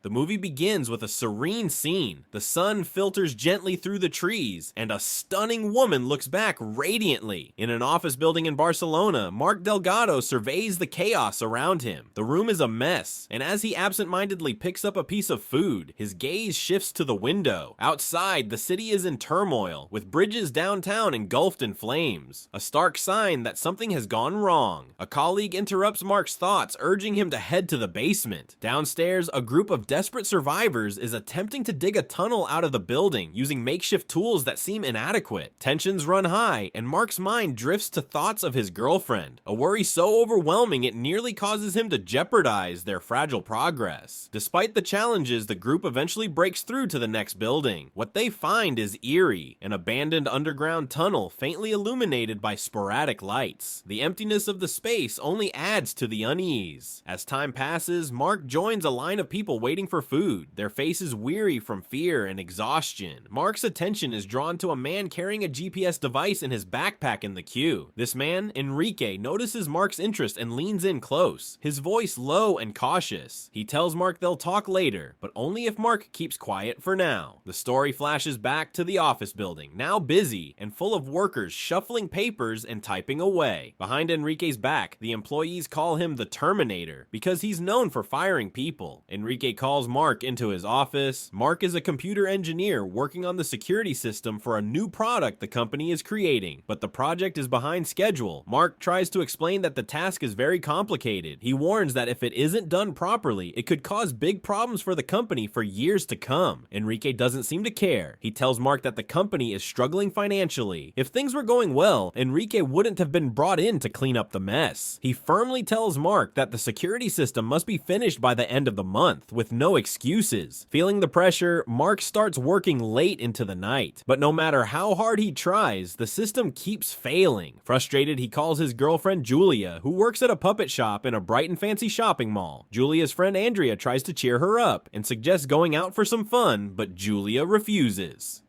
The movie begins with a serene scene. The sun filters gently through the trees, and a stunning woman looks back radiantly. In an office building in Barcelona, Mark Delgado surveys the chaos around him. The room is a mess, and as he absentmindedly picks up a piece of food, his gaze shifts to the window. Outside, the city is in turmoil, with bridges downtown engulfed in flames. A stark sign that something has gone wrong. A colleague interrupts Mark's thoughts, urging him to head to the basement. Downstairs, a group of desperate survivors is attempting to dig a tunnel out of the building, using makeshift tools that seem inadequate. Tensions run high, and Mark's mind drifts to thoughts of his girlfriend, a worry so overwhelming it nearly causes him to jeopardize their fragile progress. Despite the challenges, the group eventually breaks through to the next building. What they find is eerie, an abandoned underground tunnel faintly illuminated by sporadic lights. The emptiness of the space only adds to the unease. As time passes, Mark joins a line of people waiting for food, their faces weary from fear and exhaustion. Mark's attention is drawn to a man carrying a GPS device in his backpack in the queue. This man, Enrique, notices Mark's interest and leans in close, his voice low and cautious. He tells Mark they'll talk later, but only if Mark keeps quiet for now. The story flashes back to the office building, now busy and full of workers shuffling papers and typing away. Behind Enrique's back, the employees call him the Terminator because he's known for firing people. Enrique calls Mark into his office. Mark is a computer engineer working on the security system for a new product the company is creating, but the project is behind schedule. Mark tries to explain that the task is very complicated. He warns that if it isn't done properly, it could cause big problems for the company for years to come. Enrique doesn't seem to care. He tells Mark that the company is struggling financially. If things were going well, Enrique wouldn't have been brought in to clean up the mess. He firmly tells Mark that the security system must be finished by the end of the month, with no excuses. Feeling the pressure, Mark starts working late into the night. But no matter how hard he tries, the system keeps failing. Frustrated, he calls his girlfriend Julia, who works at a puppet shop in a bright and fancy shopping mall. Julia's friend Andrea tries to cheer her up and suggests going out for some fun, but Julia refuses.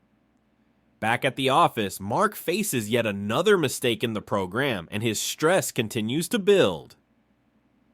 Back at the office, Mark faces yet another mistake in the program, and his stress continues to build.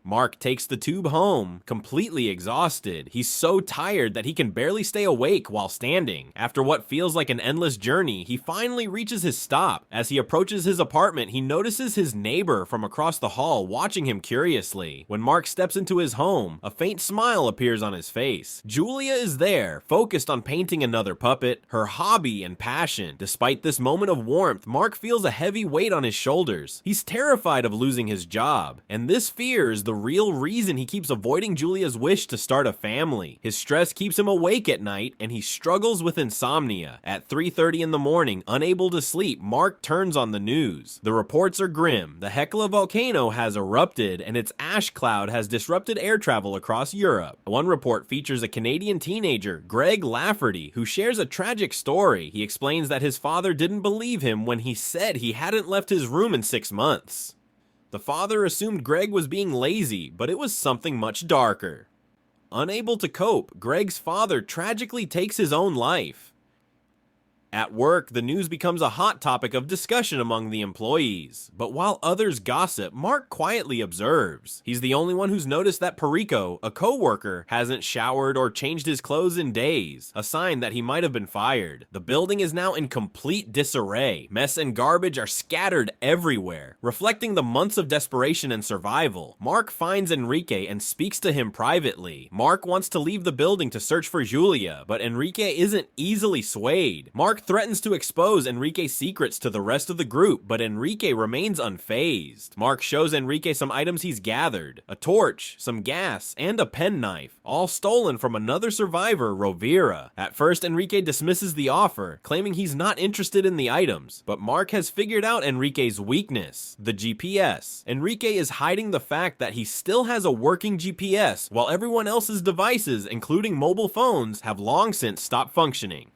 Mark takes the tube home, completely exhausted. He's so tired that he can barely stay awake while standing. After what feels like an endless journey, he finally reaches his stop. As he approaches his apartment, he notices his neighbor from across the hall watching him curiously. When Mark steps into his home, a faint smile appears on his face. Julia is there, focused on painting another puppet, her hobby and passion. Despite this moment of warmth, Mark feels a heavy weight on his shoulders. He's terrified of losing his job, and this fear is the real reason he keeps avoiding Julia's wish to start a family. His stress keeps him awake at night, and he struggles with insomnia. At 3:30 in the morning, unable to sleep, Mark turns on the news. The reports are grim. The Hekla volcano has erupted, and its ash cloud has disrupted air travel across Europe. One report features a Canadian teenager, Greg Lafferty, who shares a tragic story. He explains that his father didn't believe him when he said he hadn't left his room in 6 months. The father assumed Greg was being lazy, but it was something much darker. Unable to cope, Greg's father tragically takes his own life. At work, the news becomes a hot topic of discussion among the employees. But while others gossip, Mark quietly observes. He's the only one who's noticed that Perico, a co-worker, hasn't showered or changed his clothes in days, a sign that he might have been fired. The building is now in complete disarray. Mess and garbage are scattered everywhere, reflecting the months of desperation and survival. Mark finds Enrique and speaks to him privately. Mark wants to leave the building to search for Julia, but Enrique isn't easily swayed. Mark threatens to expose Enrique's secrets to the rest of the group, but Enrique remains unfazed. Mark shows Enrique some items he's gathered: a torch, some gas, and a penknife, all stolen from another survivor, Rovira. At first, Enrique dismisses the offer, claiming he's not interested in the items, but Mark has figured out Enrique's weakness: the GPS. Enrique is hiding the fact that he still has a working GPS, while everyone else's devices, including mobile phones, have long since stopped functioning.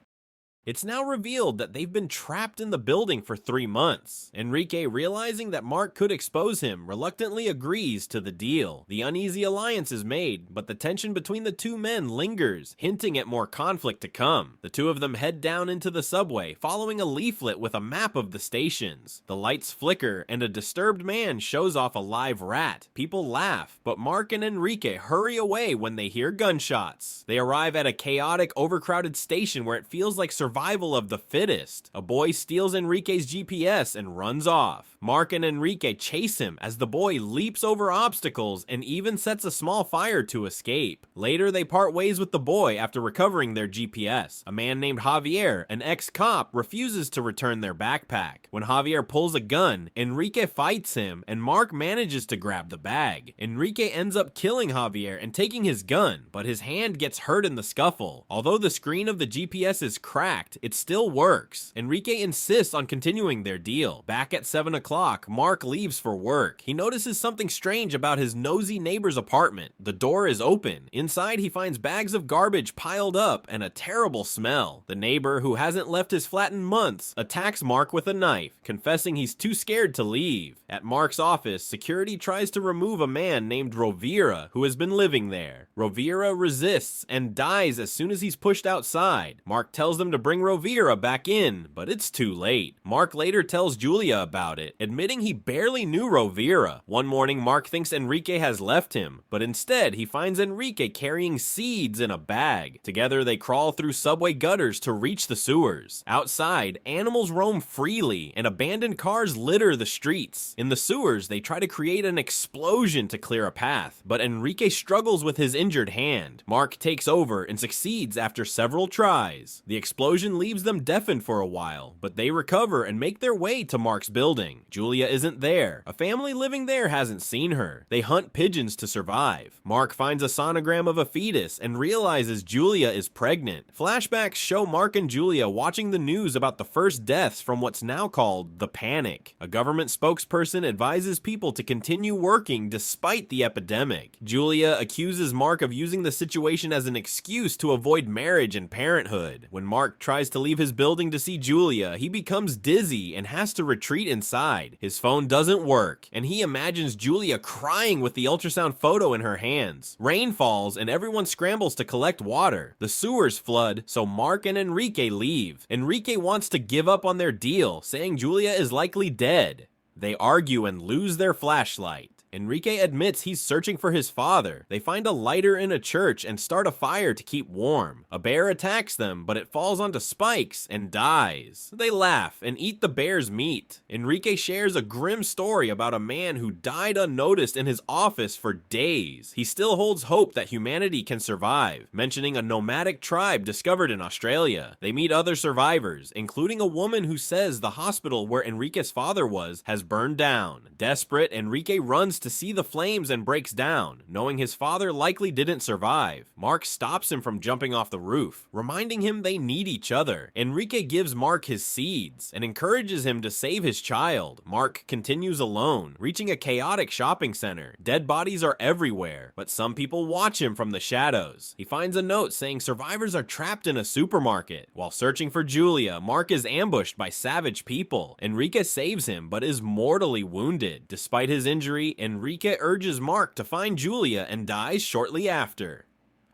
It's now revealed that they've been trapped in the building for 3 months. Enrique, realizing that Mark could expose him, reluctantly agrees to the deal. The uneasy alliance is made, but the tension between the two men lingers, hinting at more conflict to come. The two of them head down into the subway, following a leaflet with a map of the stations. The lights flicker, and a disturbed man shows off a live rat. People laugh, but Mark and Enrique hurry away when they hear gunshots. They arrive at a chaotic, overcrowded station where it feels like survival of the fittest. A boy steals Enrique's GPS and runs off. Mark and Enrique chase him as the boy leaps over obstacles and even sets a small fire to escape. Later, they part ways with the boy after recovering their GPS. A man named Javier, an ex-cop, refuses to return their backpack. When Javier pulls a gun, Enrique fights him, and Mark manages to grab the bag. Enrique ends up killing Javier and taking his gun, but his hand gets hurt in the scuffle. Although the screen of the GPS is cracked, it still works. Enrique insists on continuing their deal. Back at 7 o'clock, Mark leaves for work. He notices something strange about his nosy neighbor's apartment. The door is open. Inside, he finds bags of garbage piled up and a terrible smell. The neighbor, who hasn't left his flat in months, attacks Mark with a knife, confessing he's too scared to leave. At Mark's office, security tries to remove a man named Rovira, who has been living there. Rovira resists and dies as soon as he's pushed outside. Mark tells them to bring Rovira back in, but it's too late. Mark later tells Julia about it, admitting he barely knew Rovira. One morning, Mark thinks Enrique has left him, but instead he finds Enrique carrying seeds in a bag. Together, they crawl through subway gutters to reach the sewers. Outside, animals roam freely, and abandoned cars litter the streets. In the sewers, they try to create an explosion to clear a path, but Enrique struggles with his injured hand. Mark takes over and succeeds after several tries. The explosion leaves them deafened for a while, but they recover and make their way to Mark's building. Julia isn't there. A family living there hasn't seen her. They hunt pigeons to survive. Mark finds a sonogram of a fetus and realizes Julia is pregnant. Flashbacks show Mark and Julia watching the news about the first deaths from what's now called the panic. A government spokesperson advises people to continue working despite the epidemic. Julia accuses Mark of using the situation as an excuse to avoid marriage and parenthood. When Mark tries to leave his building to see Julia, he becomes dizzy and has to retreat inside. His phone doesn't work, and he imagines Julia crying with the ultrasound photo in her hands. Rain falls, and everyone scrambles to collect water. The sewers flood, so Mark and Enrique leave. Enrique wants to give up on their deal, saying Julia is likely dead. They argue and lose their flashlight. Enrique admits he's searching for his father. They find a lighter in a church and start a fire to keep warm. A bear attacks them, but it falls onto spikes and dies. They laugh and eat the bear's meat. Enrique shares a grim story about a man who died unnoticed in his office for days. He still holds hope that humanity can survive, mentioning a nomadic tribe discovered in Australia. They meet other survivors, including a woman who says the hospital where Enrique's father was has burned down. Desperate, Enrique runs to see the flames and breaks down, knowing his father likely didn't survive. Mark stops him from jumping off the roof, reminding him they need each other. Enrique gives Mark his seeds and encourages him to save his child. Mark continues alone, reaching a chaotic shopping center. Dead bodies are everywhere, but some people watch him from the shadows. He finds a note saying survivors are trapped in a supermarket. While searching for Julia, Mark is ambushed by savage people. Enrique saves him, but is mortally wounded. Despite his injury, Enrique urges Mark to find Julia and dies shortly after.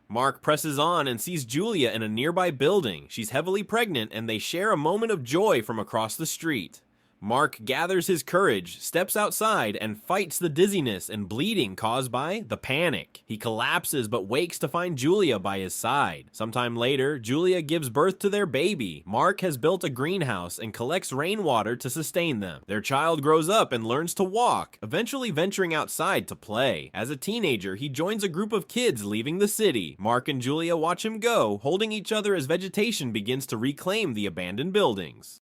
Mark presses on and sees Julia in a nearby building. She's heavily pregnant and they share a moment of joy from across the street. Mark gathers his courage, steps outside, and fights the dizziness and bleeding caused by the panic. He collapses but wakes to find Julia by his side. Sometime later, Julia gives birth to their baby. Mark has built a greenhouse and collects rainwater to sustain them. Their child grows up and learns to walk, eventually venturing outside to play. As a teenager, he joins a group of kids leaving the city. Mark and Julia watch him go, holding each other as vegetation begins to reclaim the abandoned buildings.